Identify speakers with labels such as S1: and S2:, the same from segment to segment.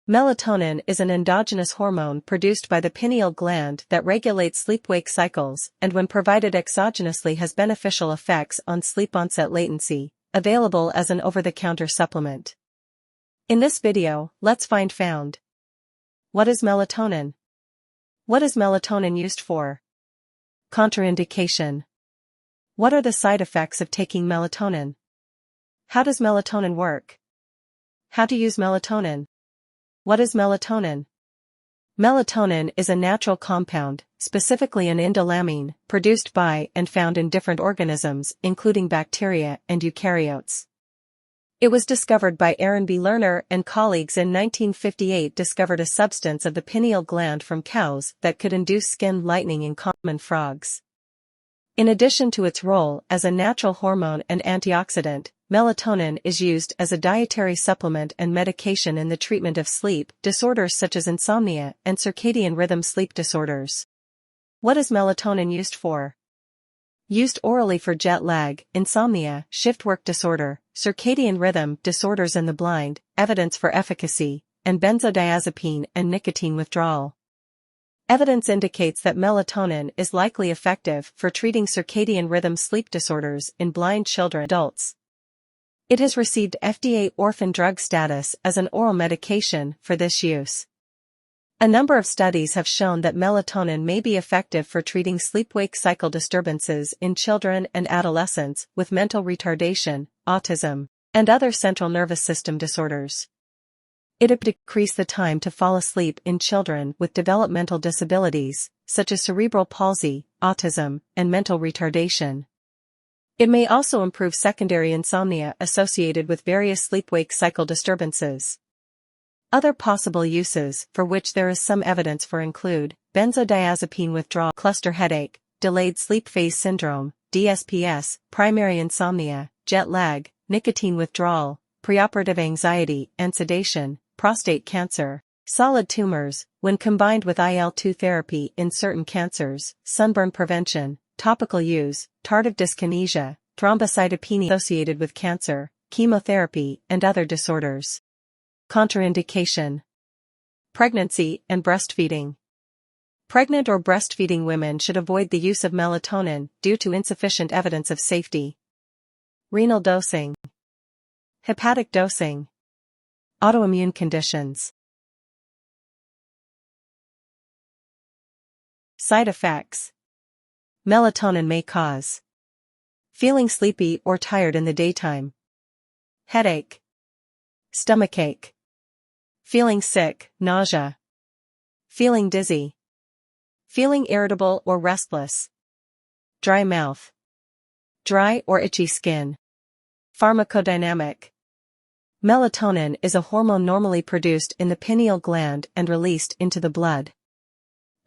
S1: Melatonin is an endogenous hormone produced by the pineal gland that regulates sleep-wake cycles and when provided exogenously has beneficial effects on sleep-onset latency, available as an over-the-counter supplement. In this video, let's find found. What is melatonin? What is melatonin used for? Contraindication. What are the side effects of taking melatonin? How does melatonin work? How to use melatonin? What is melatonin? Melatonin is a natural compound, specifically an indolamine, produced by and found in different organisms, including bacteria and eukaryotes. It was discovered by Aaron B. Lerner and colleagues in 1958. Discovered a substance of the pineal gland from cows that could induce skin lightening in common frogs. In addition to its role as a natural hormone and antioxidant, melatonin is used as a dietary supplement and medication in the treatment of sleep disorders such as insomnia and circadian rhythm sleep disorders. What is melatonin used for? Used orally for jet lag, insomnia, shift work disorder, circadian rhythm disorders in the blind, evidence for efficacy, and benzodiazepine and nicotine withdrawal. Evidence indicates that melatonin is likely effective for treating circadian rhythm sleep disorders in blind children and adults. It has received FDA orphan drug status as an oral medication for this use. A number of studies have shown that melatonin may be effective for treating sleep-wake cycle disturbances in children and adolescents with mental retardation, autism, and other central nervous system disorders. It may decrease the time to fall asleep in children with developmental disabilities, such as cerebral palsy, autism, and mental retardation. It may also improve secondary insomnia associated with various sleep-wake cycle disturbances. Other possible uses for which there is some evidence for include benzodiazepine withdrawal, cluster headache, delayed sleep phase syndrome, DSPS, primary insomnia, jet lag, nicotine withdrawal, preoperative anxiety and sedation, prostate cancer, solid tumors, when combined with IL-2 therapy in certain cancers, sunburn prevention, topical use, tardive dyskinesia, thrombocytopenia associated with cancer, chemotherapy, and other disorders. Contraindication. Pregnancy and breastfeeding. Pregnant or breastfeeding women should avoid the use of melatonin due to insufficient evidence of safety. Renal dosing. Hepatic dosing. Autoimmune conditions. Side effects. Melatonin may cause feeling sleepy or tired in the daytime, headache, stomachache, feeling sick, nausea, feeling dizzy, feeling irritable or restless, dry mouth, dry or itchy skin. Pharmacodynamic. Melatonin is a hormone normally produced in the pineal gland and released into the blood.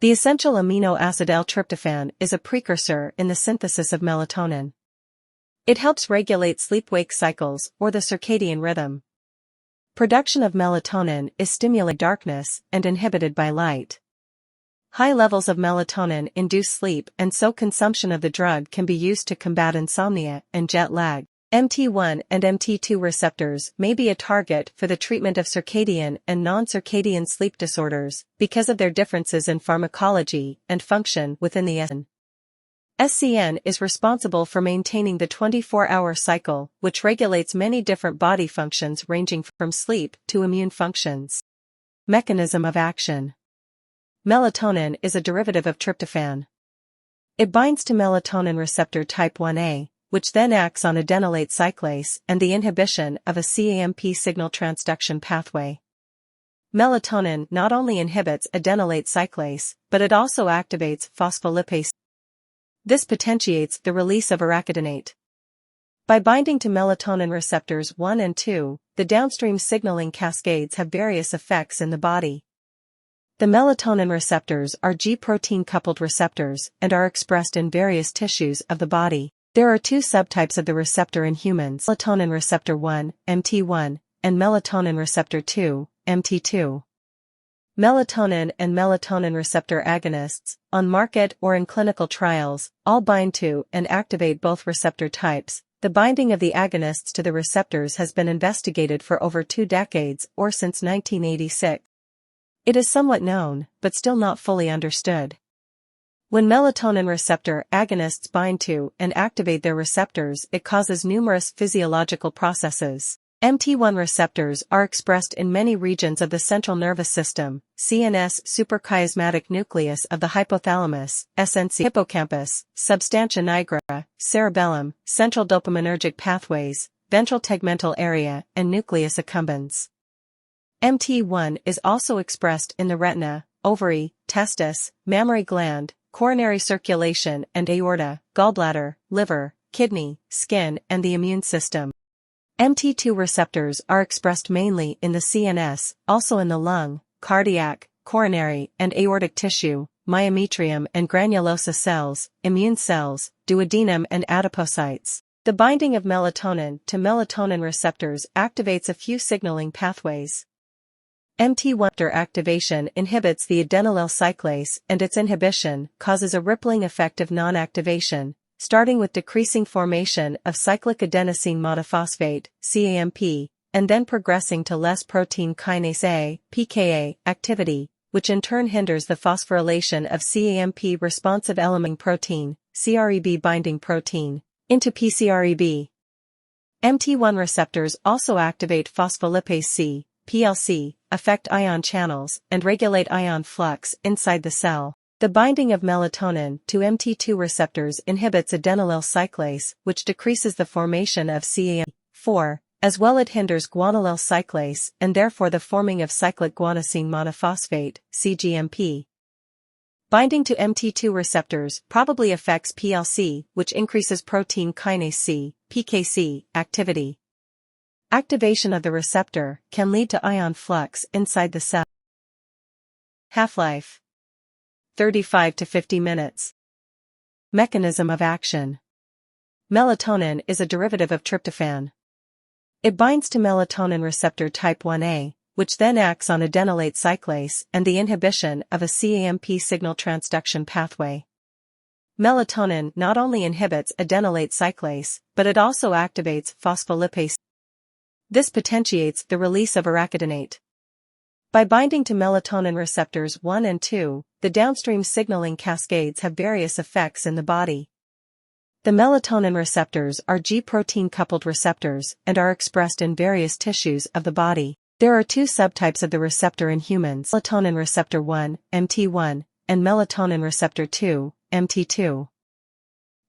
S1: The essential amino acid L-tryptophan is a precursor in the synthesis of melatonin. It helps regulate sleep-wake cycles or the circadian rhythm. Production of melatonin is stimulated by darkness and inhibited by light. High levels of melatonin induce sleep, and so consumption of the drug can be used to combat insomnia and jet lag. MT1 and MT2 receptors may be a target for the treatment of circadian and non-circadian sleep disorders because of their differences in pharmacology and function within the SCN. SCN is responsible for maintaining the 24-hour cycle, which regulates many different body functions ranging from sleep to immune functions. Mechanism of action. Melatonin is a derivative of tryptophan. It binds to melatonin receptor type 1A, which then acts on adenylate cyclase and the inhibition of a CAMP signal transduction pathway. Melatonin not only inhibits adenylate cyclase, but it also activates phospholipase. This potentiates the release of arachidonate. By binding to melatonin receptors 1 and 2, the downstream signaling cascades have various effects in the body. The melatonin receptors are G-protein coupled receptors and are expressed in various tissues of the body. There are two subtypes of the receptor in humans: melatonin receptor 1, MT1, and melatonin receptor 2, MT2. Melatonin and melatonin receptor agonists, on market or in clinical trials, all bind to and activate both receptor types. The binding of the agonists to the receptors has been investigated for over 2 decades or since 1986. It is somewhat known, but still not fully understood. When melatonin receptor agonists bind to and activate their receptors, it causes numerous physiological processes. MT1 receptors are expressed in many regions of the central nervous system, CNS suprachiasmatic nucleus of the hypothalamus, SNC hippocampus, substantia nigra, cerebellum, central dopaminergic pathways, ventral tegmental area, and nucleus accumbens. MT1 is also expressed in the retina, ovary, testis, mammary gland, coronary circulation and aorta, gallbladder, liver, kidney, skin, and the immune system. MT2 receptors are expressed mainly in the CNS, also in the lung, cardiac, coronary, and aortic tissue, myometrium and granulosa cells, immune cells, duodenum and adipocytes. The binding of melatonin to melatonin receptors activates a few signaling pathways. MT1 activation inhibits the adenylyl cyclase, and its inhibition causes a rippling effect of non-activation, starting with decreasing formation of cyclic adenosine monophosphate, CAMP, and then progressing to less protein kinase A, pKa, activity, which in turn hinders the phosphorylation of CAMP responsive element protein, CREB binding protein, into pCREB. MT1 receptors also activate phospholipase C, PLC, affect ion channels, and regulate ion flux inside the cell. The binding of melatonin to MT2 receptors inhibits adenylyl cyclase, which decreases the formation of CAM4, as well it hinders guanylyl cyclase and therefore the forming of cyclic guanosine monophosphate, CGMP. Binding to MT2 receptors probably affects PLC, which increases protein kinase C, PKC, activity. Activation of the receptor can lead to ion flux inside the cell. Half-life: 35 to 50 minutes. Mechanism of action: melatonin is a derivative of tryptophan. It binds to melatonin receptor type 1A, which then acts on adenylate cyclase and the inhibition of a CAMP signal transduction pathway. Melatonin not only inhibits adenylate cyclase, but it also activates phospholipase. This potentiates the release of arachidonate. By binding to melatonin receptors 1 and 2, the downstream signaling cascades have various effects in the body. The melatonin receptors are G-protein-coupled receptors and are expressed in various tissues of the body. There are two subtypes of the receptor in humans: melatonin receptor 1, MT1, and melatonin receptor 2, MT2.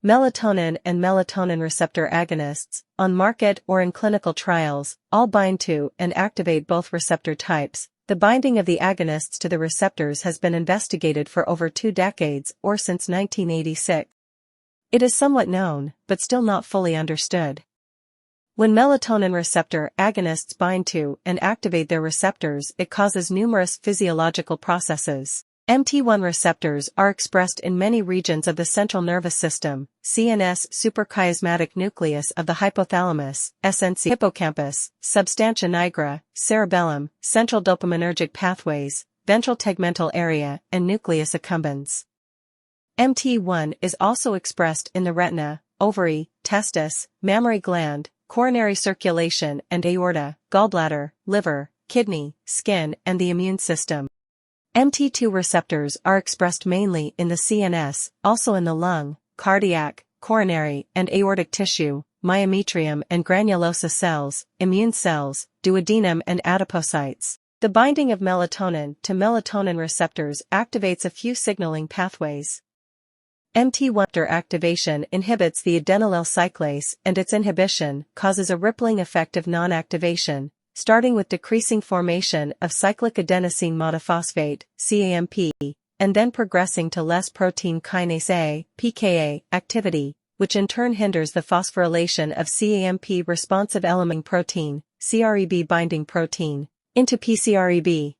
S1: Melatonin and melatonin receptor agonists, on market or in clinical trials, all bind to and activate both receptor types. The binding of the agonists to the receptors has been investigated for over 2 decades or since 1986. It is somewhat known, but still not fully understood. When melatonin receptor agonists bind to and activate their receptors, it causes numerous physiological processes. MT1 receptors are expressed in many regions of the central nervous system, CNS suprachiasmatic nucleus of the hypothalamus, SNC hippocampus, substantia nigra, cerebellum, central dopaminergic pathways, ventral tegmental area, and nucleus accumbens. MT1 is also expressed in the retina, ovary, testis, mammary gland, coronary circulation and aorta, gallbladder, liver, kidney, skin, and the immune system. MT2 receptors are expressed mainly in the CNS, also in the lung, cardiac, coronary, and aortic tissue, myometrium and granulosa cells, immune cells, duodenum and adipocytes. The binding of melatonin to melatonin receptors activates a few signaling pathways. MT1 activation inhibits the adenylyl cyclase, and its inhibition causes a rippling effect of non-activation, starting with decreasing formation of cyclic adenosine monophosphate, CAMP, and then progressing to less protein kinase A, pKa, activity, which in turn hinders the phosphorylation of CAMP responsive element protein, CREB binding protein, into pCREB.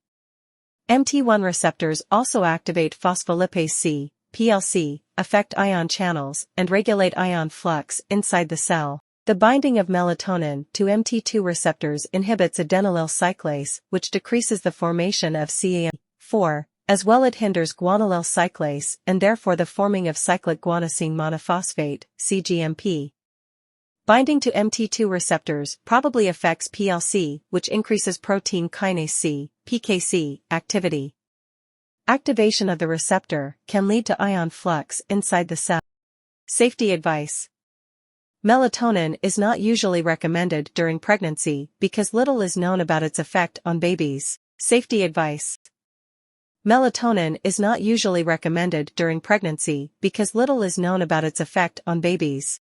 S1: MT1 receptors also activate phospholipase C, PLC, affect ion channels, and regulate ion flux inside the cell. The binding of melatonin to MT2 receptors inhibits adenylyl cyclase, which decreases the formation of CAM4, as well it hinders guanylyl cyclase and therefore the forming of cyclic guanosine monophosphate, CGMP. Binding to MT2 receptors probably affects PLC, which increases protein kinase C, PKC, activity. Activation of the receptor can lead to ion flux inside the cell. Safety advice. Melatonin is not usually recommended during pregnancy because little is known about its effect on babies. Safety advice. Melatonin is not usually recommended during pregnancy because little is known about its effect on babies.